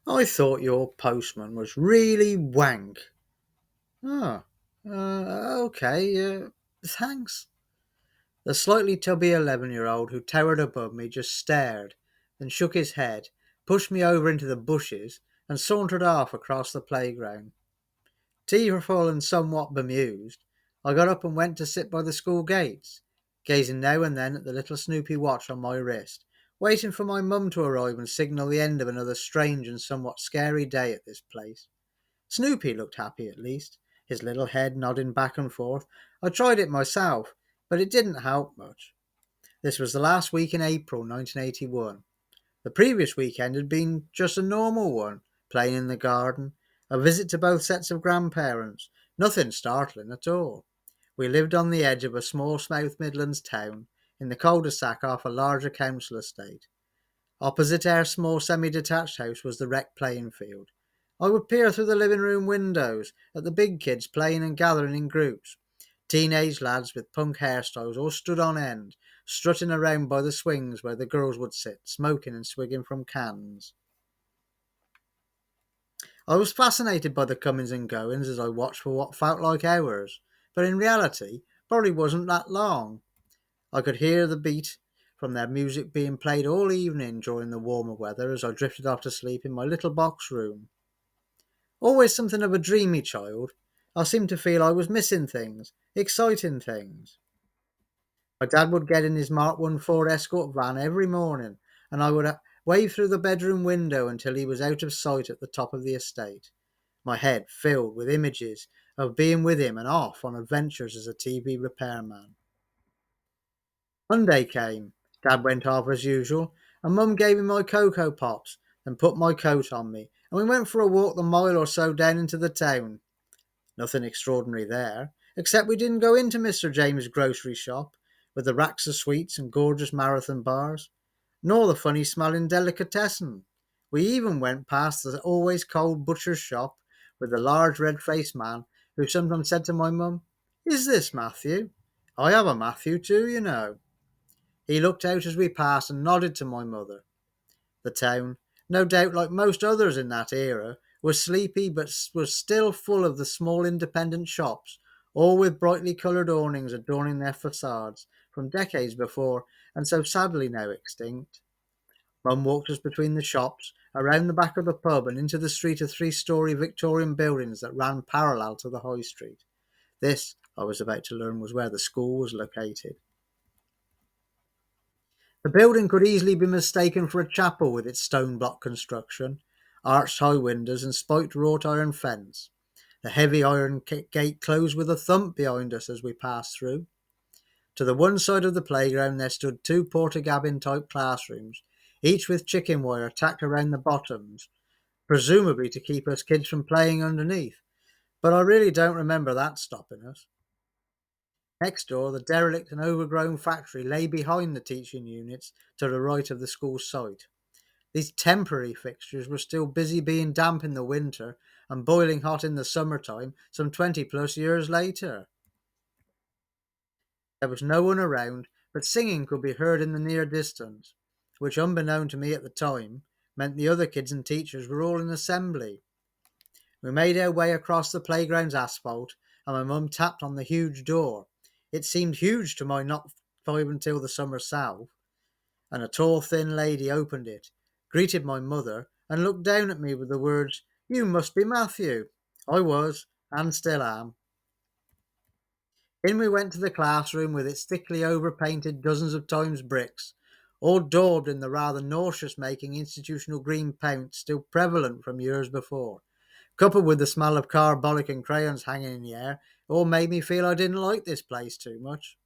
I thought your postman was really wank. Oh, okay, thanks. The slightly tubby 11-year-old who towered above me just stared, then shook his head, pushed me over into the bushes, and sauntered off across the playground. Tearful and somewhat bemused, I got up and went to sit by the school gates, gazing now and then at the little Snoopy watch on my wrist, waiting for my mum to arrive and signal the end of another strange and somewhat scary day at this place. Snoopy looked happy at least, his little head nodding back and forth. I tried it myself, but it didn't help much. This was the last week in April 1981. The previous weekend had been just a normal one, playing in the garden, a visit to both sets of grandparents, nothing startling at all. We lived on the edge of a small South Midlands town, in the cul-de-sac off a larger council estate. Opposite our small semi-detached house was the rec playing field. I would peer through the living room windows at the big kids playing and gathering in groups. Teenage lads with punk hairstyles all stood on end, strutting around by the swings where the girls would sit, smoking and swigging from cans. I was fascinated by the comings and goings as I watched for what felt like hours, but in reality probably wasn't that long. I could hear the beat from their music being played all evening during the warmer weather as I drifted off to sleep in my little box room. Always something of a dreamy child, I seemed to feel I was missing things, exciting things. My dad would get in his Mark 1 Ford Escort van every morning, and I would wave through the bedroom window until he was out of sight at the top of the estate, my head filled with images of being with him and off on adventures as a TV repairman. Monday came. Dad went off as usual, and Mum gave me my Cocoa Pops, then put my coat on me, and we went for a walk the mile or so down into the town. Nothing extraordinary there, except we didn't go into Mr. James's grocery shop, with the racks of sweets and gorgeous marathon bars, nor the funny smelling delicatessen. We even went past the always cold butcher's shop, with the large red-faced man, who sometimes said to my mum, "Is this Matthew? I have a Matthew too, you know." He looked out as we passed and nodded to my mother. The town, no doubt like most others in that era, was sleepy but was still full of the small independent shops, all with brightly coloured awnings adorning their facades, from decades before and so sadly now extinct. Mum walked us between the shops, around the back of the pub and into the street of three-storey Victorian buildings that ran parallel to the high street. This, I was about to learn, was where the school was located. The building could easily be mistaken for a chapel with its stone block construction, arched high windows and spiked wrought iron fence. The heavy iron gate closed with a thump behind us as we passed through. To the one side of the playground there stood two Portakabin-type classrooms, each with chicken wire tacked around the bottoms, presumably to keep us kids from playing underneath, but I really don't remember that stopping us. Next door, the derelict and overgrown factory lay behind the teaching units to the right of the school site. These temporary fixtures were still busy being damp in the winter and boiling hot in the summertime some 20 plus years later. There was no one around, but singing could be heard in the near distance, which, unbeknown to me at the time, meant the other kids and teachers were all in assembly. We made our way across the playground's asphalt, and my mum tapped on the huge door. It seemed huge to my not five until the summer self, and a tall, thin lady opened it, greeted my mother, and looked down at me with the words, "You must be Matthew." I was, and still am. In we went to the classroom with its thickly overpainted dozens of times bricks, all daubed in the rather nauseous-making institutional green paint still prevalent from years before. Coupled with the smell of carbolic and crayons hanging in the air, it all made me feel I didn't like this place too much.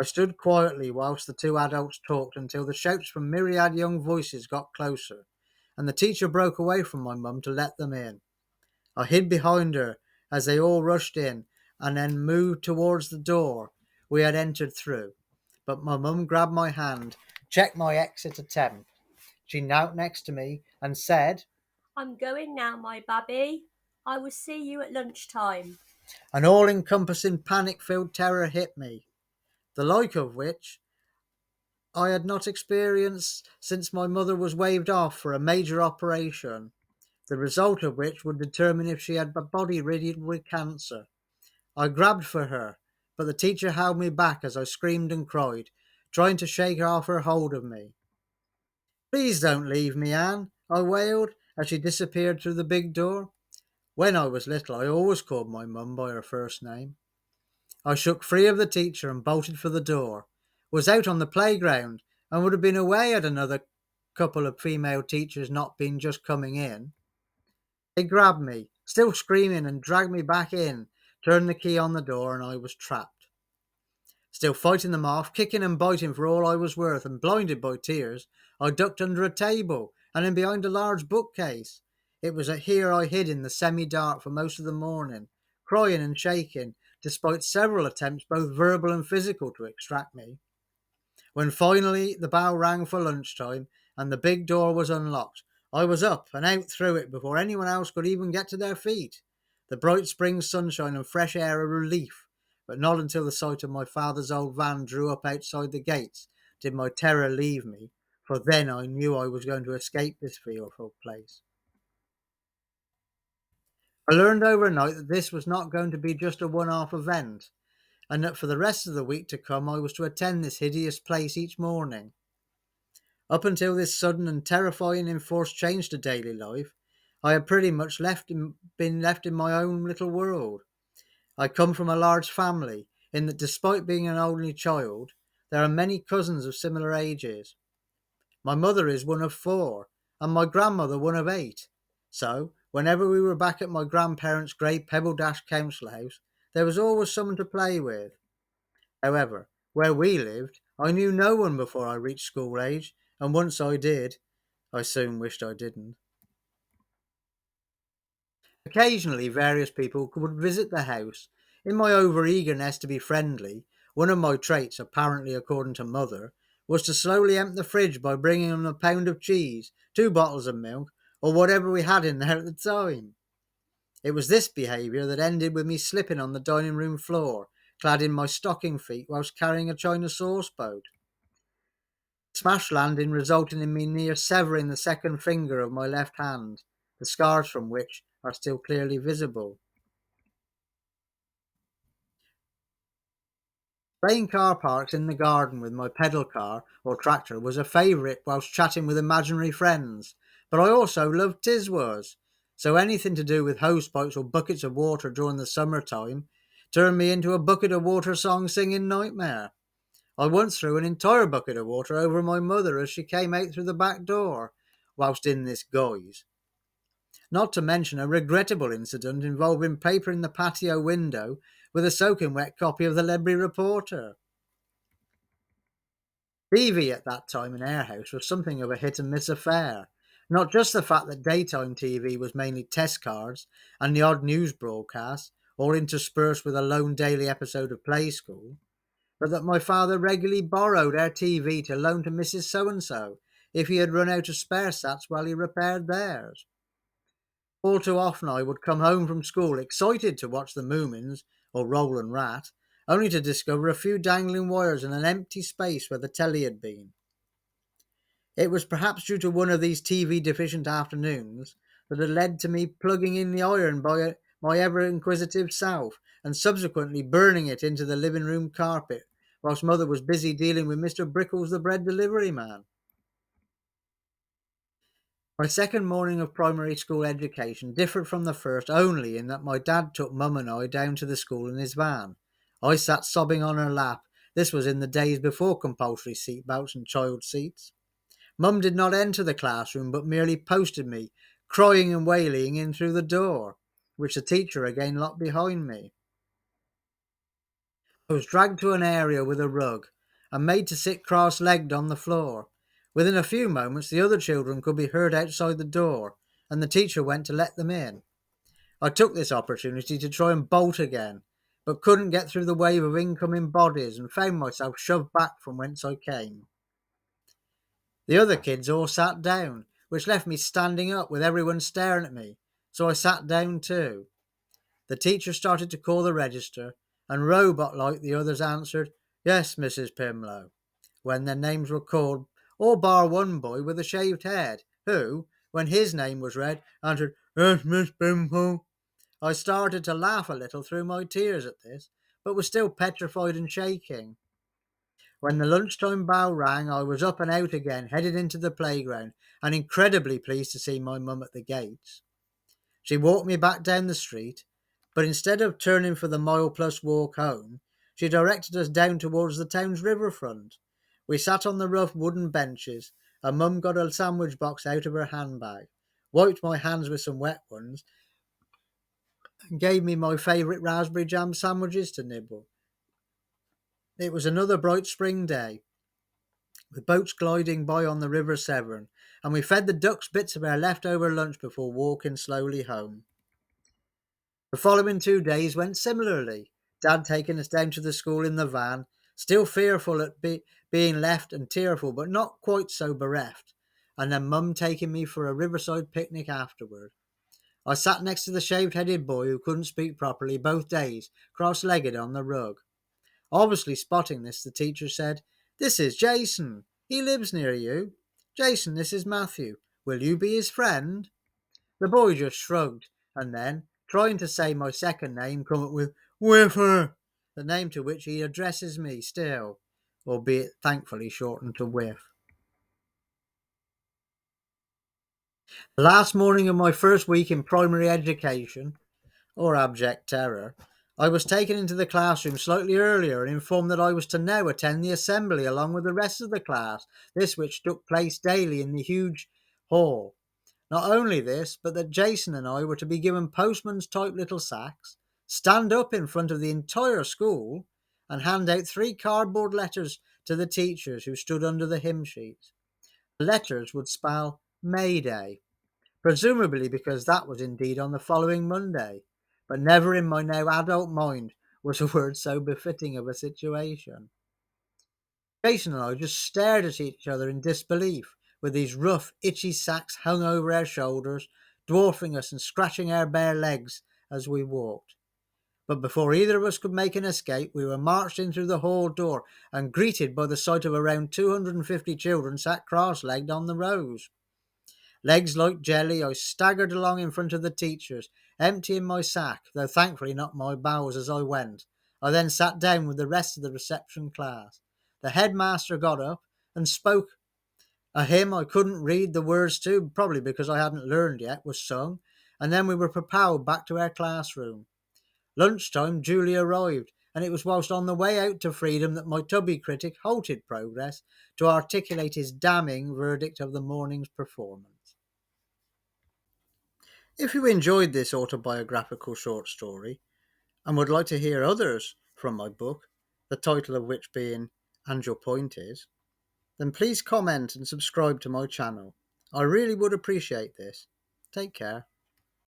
I stood quietly whilst the two adults talked until the shouts from myriad young voices got closer, and the teacher broke away from my mum to let them in. I hid behind her as they all rushed in, and then moved towards the door we had entered through. But my mum grabbed my hand, checked my exit attempt. She knelt next to me and said, "I'm going now, my babby. I will see you at lunchtime." an all-encompassing panic-filled terror hit me, the like of which I had not experienced since my mother was waved off for a major operation, the result of which would determine if she had a body riddled with cancer. I grabbed for her, but the teacher held me back as I screamed and cried, trying to shake off her hold of me. Please don't leave me, Anne, I wailed as she disappeared through the big door. When I was little, I always called my mum by her first name. I shook free of the teacher and bolted for the door, was out on the playground, and would have been away had another couple of female teachers not been just coming in. They grabbed me, still screaming, and dragged me back in, turned the key on the door, and I was trapped. Still fighting them off, kicking and biting for all I was worth, and blinded by tears, I ducked under a table and in behind a large bookcase. It was here I hid in the semi-dark for most of the morning, crying and shaking, despite several attempts, both verbal and physical, to extract me. When finally the bell rang for lunchtime and the big door was unlocked, I was up and out through it before anyone else could even get to their feet. The bright spring sunshine and fresh air a relief, but not until the sight of my father's old van drew up outside the gates did my terror leave me, for then I knew I was going to escape this fearful place. I learned overnight that this was not going to be just a one-off event, and that for the rest of the week to come I was to attend this hideous place each morning. Up until this sudden and terrifying enforced change to daily life, I had pretty much been left in my own little world. I come from a large family, in that despite being an only child, there are many cousins of similar ages. My mother is one of four, and my grandmother one of eight. So, whenever we were back at my grandparents' grey pebble dash council house, there was always someone to play with. However, where we lived, I knew no one before I reached school age, and once I did, I soon wished I didn't. Occasionally, various people would visit the house. In my over-eagerness to be friendly, one of my traits, apparently according to mother, was to slowly empty the fridge by bringing them a pound of cheese, 2 bottles of milk, or whatever we had in there at the time. It was this behaviour that ended with me slipping on the dining room floor, clad in my stocking feet, whilst carrying a china sauce boat. Smash landing resulting in me near severing the second finger of my left hand, the scars from which are still clearly visible. Playing car parks in the garden with my pedal car or tractor was a favourite whilst chatting with imaginary friends, but I also loved Tiswas, so anything to do with hosepipes or buckets of water during the summer time turned me into a bucket of water song singing nightmare. I once threw an entire bucket of water over my mother as she came out through the back door, whilst in this guise. Not to mention a regrettable incident involving papering the patio window with a soaking wet copy of the Ledbury Reporter. TV at that time in our house was something of a hit and miss affair. Not just the fact that daytime TV was mainly test cards and the odd news broadcast, all interspersed with a lone daily episode of Play School, but that my father regularly borrowed our TV to loan to Mrs. So and so if he had run out of spare sats while he repaired theirs. All too often I would come home from school excited to watch the Moomins, or Roll and Rat, only to discover a few dangling wires in an empty space where the telly had been. It was perhaps due to one of these TV deficient afternoons that had led to me plugging in the iron by my ever inquisitive self and subsequently burning it into the living room carpet whilst mother was busy dealing with Mr. Brickles the bread delivery man. My second morning of primary school education differed from the first only in that my dad took mum and I down to the school in his van. I sat sobbing on her lap. This was in the days before compulsory seat belts and child seats. Mum did not enter the classroom but merely posted me, crying and wailing, in through the door, which the teacher again locked behind me. I was dragged to an area with a rug and made to sit cross-legged on the floor. Within a few moments the other children could be heard outside the door, and the teacher went to let them in. I took this opportunity to try and bolt again, but couldn't get through the wave of incoming bodies and found myself shoved back from whence I came. The other kids all sat down, which left me standing up with everyone staring at me, so I sat down too. The teacher started to call the register, and robot-like the others answered, "Yes, Mrs. Pimlow." when their names were called, all bar one boy with a shaved head, who, when his name was read, answered, "Yes, Miss Bimple." I started to laugh a little through my tears at this, but was still petrified and shaking. When the lunchtime bell rang, I was up and out again, headed into the playground, and incredibly pleased to see my mum at the gates. She walked me back down the street, but instead of turning for the mile-plus walk home, she directed us down towards the town's riverfront. We sat on the rough wooden benches, and Mum got a sandwich box out of her handbag, wiped my hands with some wet ones, and gave me my favourite raspberry jam sandwiches to nibble. It was another bright spring day, with boats gliding by on the River Severn, and we fed the ducks bits of our leftover lunch before walking slowly home. The following 2 days went similarly, Dad taking us down to the school in the van, still fearful at being left and tearful, but not quite so bereft, and then Mum taking me for a riverside picnic afterward. I sat next to the shaved-headed boy who couldn't speak properly both days, cross-legged on the rug. Obviously spotting this, the teacher said, "This is Jason. He lives near you. Jason, this is Matthew. Will you be his friend?" The boy just shrugged, and then, trying to say my second name, come up with Whiffer, the name to which he addresses me still, albeit thankfully shortened to Whiff. The last morning of my first week in primary education, or abject terror, I was taken into the classroom slightly earlier and informed that I was to now attend the assembly along with the rest of the class, this which took place daily in the huge hall. Not only this, but that Jason and I were to be given postman's type little sacks, stand up in front of the entire school, and hand out 3 cardboard letters to the teachers who stood under the hymn sheets. The letters would spell May Day, presumably because that was indeed on the following Monday, but never in my now adult mind was a word so befitting of a situation. Jason and I just stared at each other in disbelief, with these rough, itchy sacks hung over our shoulders, dwarfing us and scratching our bare legs as we walked. But before either of us could make an escape, we were marched in through the hall door and greeted by the sight of around 250 children sat cross-legged on the rows. Legs like jelly, I staggered along in front of the teachers, emptying my sack, though thankfully not my bowels as I went. I then sat down with the rest of the reception class. The headmaster got up and spoke. A hymn I couldn't read the words to, probably because I hadn't learned yet, was sung, and then we were propelled back to our classroom. Lunchtime duly arrived, and it was whilst on the way out to freedom that my tubby critic halted progress to articulate his damning verdict of the morning's performance. If you enjoyed this autobiographical short story and would like to hear others from my book, the title of which being And Your Point Is, then please comment and subscribe to my channel. I really would appreciate this. Take care.